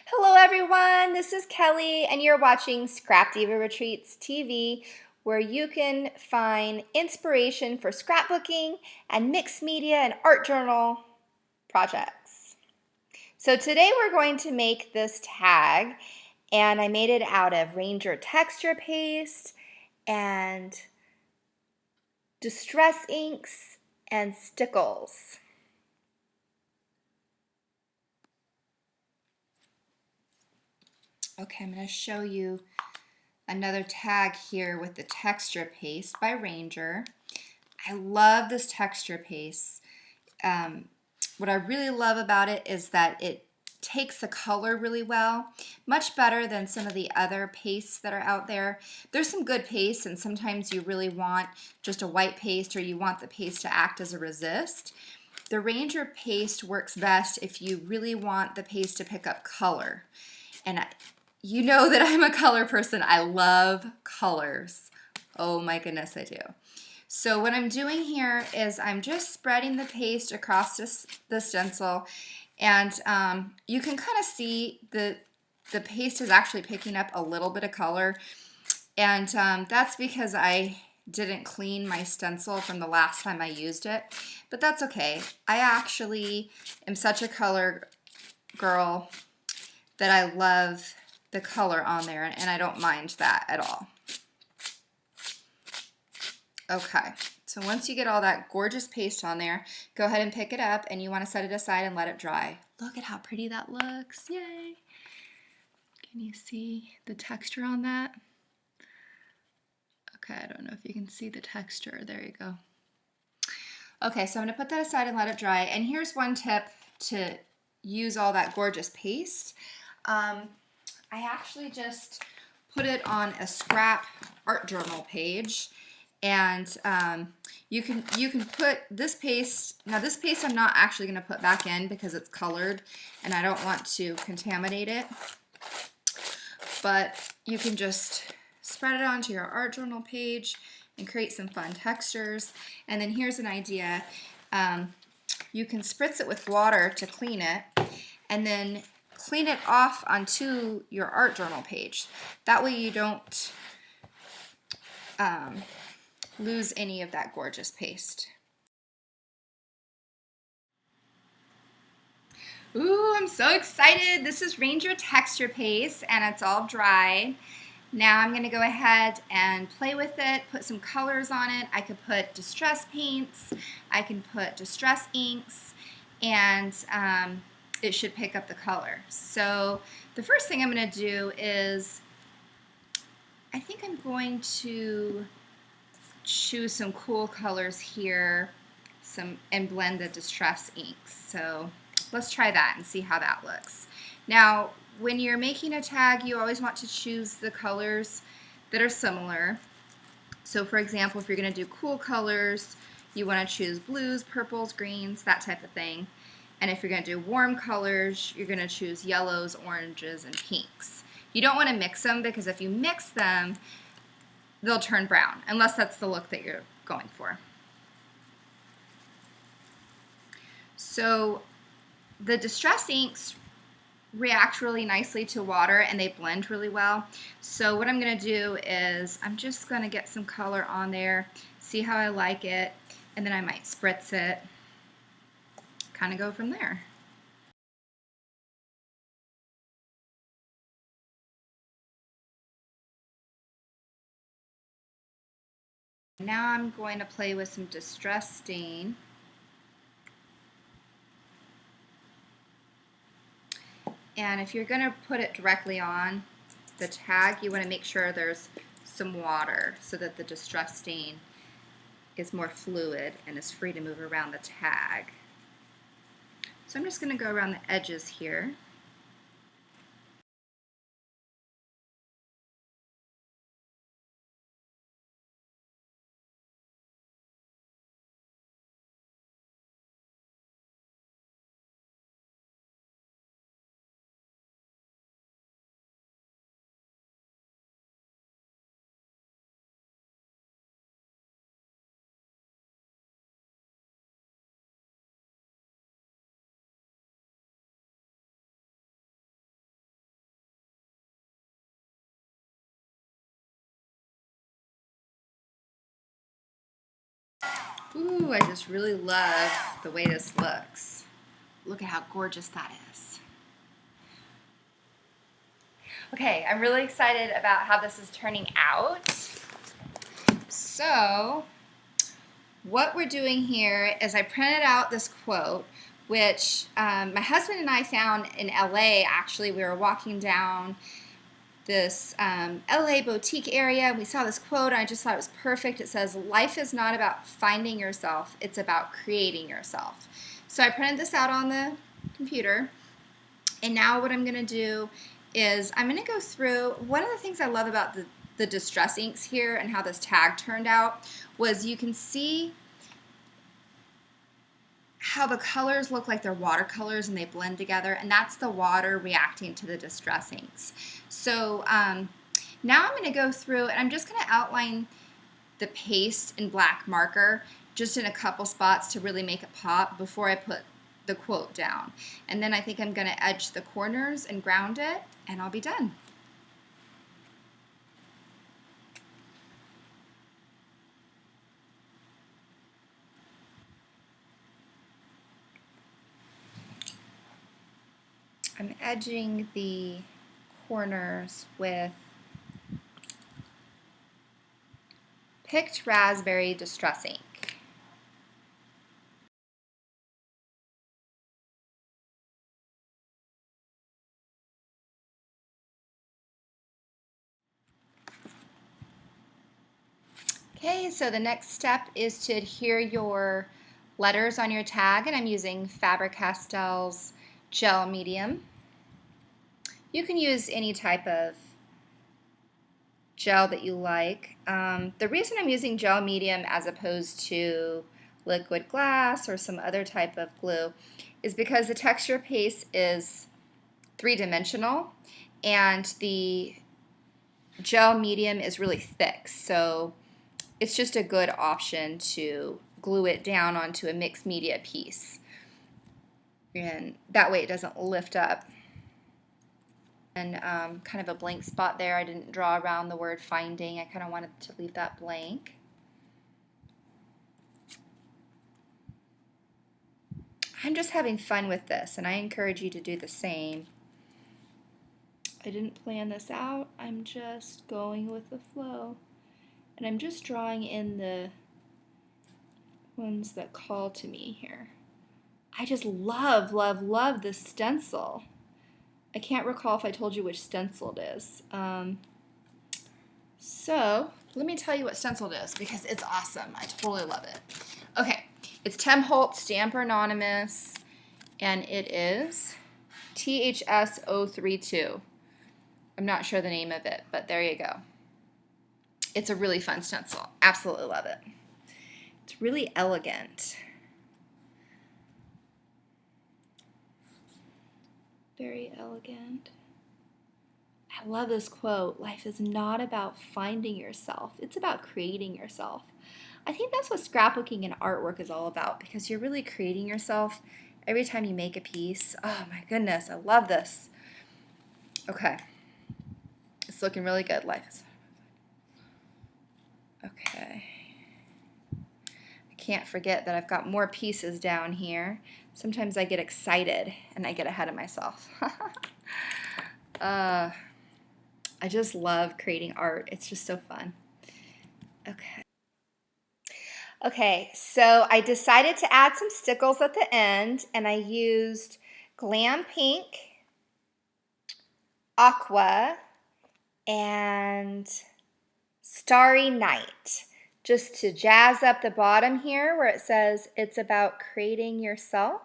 Hello everyone, this is Kelly and you're watching Scrap Diva Retreats TV, where you can find inspiration for scrapbooking and mixed media and art journal projects. So today we're going to make this tag, and I made it out of Ranger texture paste and distress inks and Stickles. Okay, I'm going to show you another tag here with the texture paste by Ranger. I love this texture paste. What I really love about it is that it takes the color really well, much better than some of the other pastes that are out there. There's some good pastes, and sometimes you really want just a white paste, or you want the paste to act as a resist. The Ranger paste works best if you really want the paste to pick up color. And you know that I'm a color person. I love colors. Oh my goodness, I do. So what I'm doing here is I'm just spreading the paste across the stencil, and you can kind of see the paste is actually picking up a little bit of color, and that's because I didn't clean my stencil from the last time I used it, but that's okay. I actually am such a color girl that I love the color on there, and I don't mind that at all. Okay, so once you get all that gorgeous paste on there, go ahead and pick it up, and you want to set it aside and let it dry. Look at how pretty that looks. Yay! Can you see the texture on that? Okay, I don't know if you can see the texture. There you go. Okay, so I'm going to put that aside and let it dry. And here's one tip to use all that gorgeous paste. I actually just put it on a scrap art journal page, and you can put this paste. Now this paste I'm not actually going to put back in because it's colored and I don't want to contaminate it, but you can just spread it onto your art journal page and create some fun textures. And then here's an idea. You can spritz it with water to clean it, and then clean it off onto your art journal page. That way you don't lose any of that gorgeous paste. Ooh, I'm so excited. This is Ranger texture paste, and it's all dry. Now I'm going to go ahead and play with it, put some colors on it. I could put distress paints, I can put distress inks, and it should pick up the color. So the first thing I'm going to do is, I think I'm going to choose some cool colors here, and blend the distress inks. So let's try that and see how that looks. Now, when you're making a tag, you always want to choose the colors that are similar. So for example, if you're going to do cool colors, you want to choose blues, purples, greens, that type of thing. And if you're going to do warm colors, you're going to choose yellows, oranges, and pinks. You don't want to mix them, because if you mix them, they'll turn brown, unless that's the look that you're going for. So the distress inks react really nicely to water, and they blend really well. So what I'm going to do is I'm just going to get some color on there, see how I like it, and then I might spritz it, kind of go from there. Now I'm going to play with some distress stain. And if you're going to put it directly on the tag, you want to make sure there's some water so that the distress stain is more fluid and is free to move around the tag. So I'm just going to go around the edges here. Ooh, I just really love the way this looks. Look at how gorgeous that is. Okay, I'm really excited about how this is turning out. So, what we're doing here is I printed out this quote, which my husband and I found in LA. Actually, we were walking down this LA boutique area. We saw this quote, and I just thought it was perfect. It says, "Life is not about finding yourself, it's about creating yourself." So I printed this out on the computer, and now what I'm going to do is I'm going to go through. One of the things I love about the distress inks here and how this tag turned out was you can see how the colors look like they're watercolors and they blend together, and that's the water reacting to the distress inks. So now I'm going to go through and I'm just going to outline the paste in black marker just in a couple spots to really make it pop before I put the quote down. And then I think I'm going to edge the corners and ground it, and I'll be done. I'm edging the corners with picked raspberry distress ink. Okay, so the next step is to adhere your letters on your tag, and I'm using Faber-Castell's gel medium. You can use any type of gel that you like. The reason I'm using gel medium as opposed to liquid glass or some other type of glue is because the texture paste is three-dimensional and the gel medium is really thick, so it's just a good option to glue it down onto a mixed media piece, and that way it doesn't lift up. And kind of a blank spot there. I didn't draw around the word finding. I kind of wanted to leave that blank. I'm just having fun with this, and I encourage you to do the same. I didn't plan this out. I'm just going with the flow. And I'm just drawing in the ones that call to me here. I just love, love, love this stencil. I can't recall if I told you which stencil it is. So let me tell you what stencil it is because it's awesome. I totally love it. Okay, it's Tim Holtz Stamper Anonymous, and it is THS032. I'm not sure the name of it, but there you go. It's a really fun stencil. Absolutely love it. It's really elegant. Very elegant. I love this quote. Life is not about finding yourself. It's about creating yourself. I think that's what scrapbooking and artwork is all about, because you're really creating yourself every time you make a piece. Oh my goodness, I love this. Okay. It's looking really good. Life is... Okay. I can't forget that I've got more pieces down here. Sometimes I get excited and I get ahead of myself. I just love creating art. It's just so fun. Okay. Okay, so I decided to add some stickles at the end, and I used Glam Pink, Aqua, and Starry Night, just to jazz up the bottom here where it says it's about creating yourself.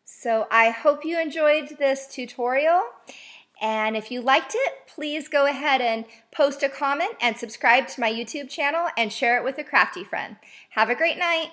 So I hope you enjoyed this tutorial, and if you liked it, please go ahead and post a comment and subscribe to my YouTube channel and share it with a crafty friend. Have a great night.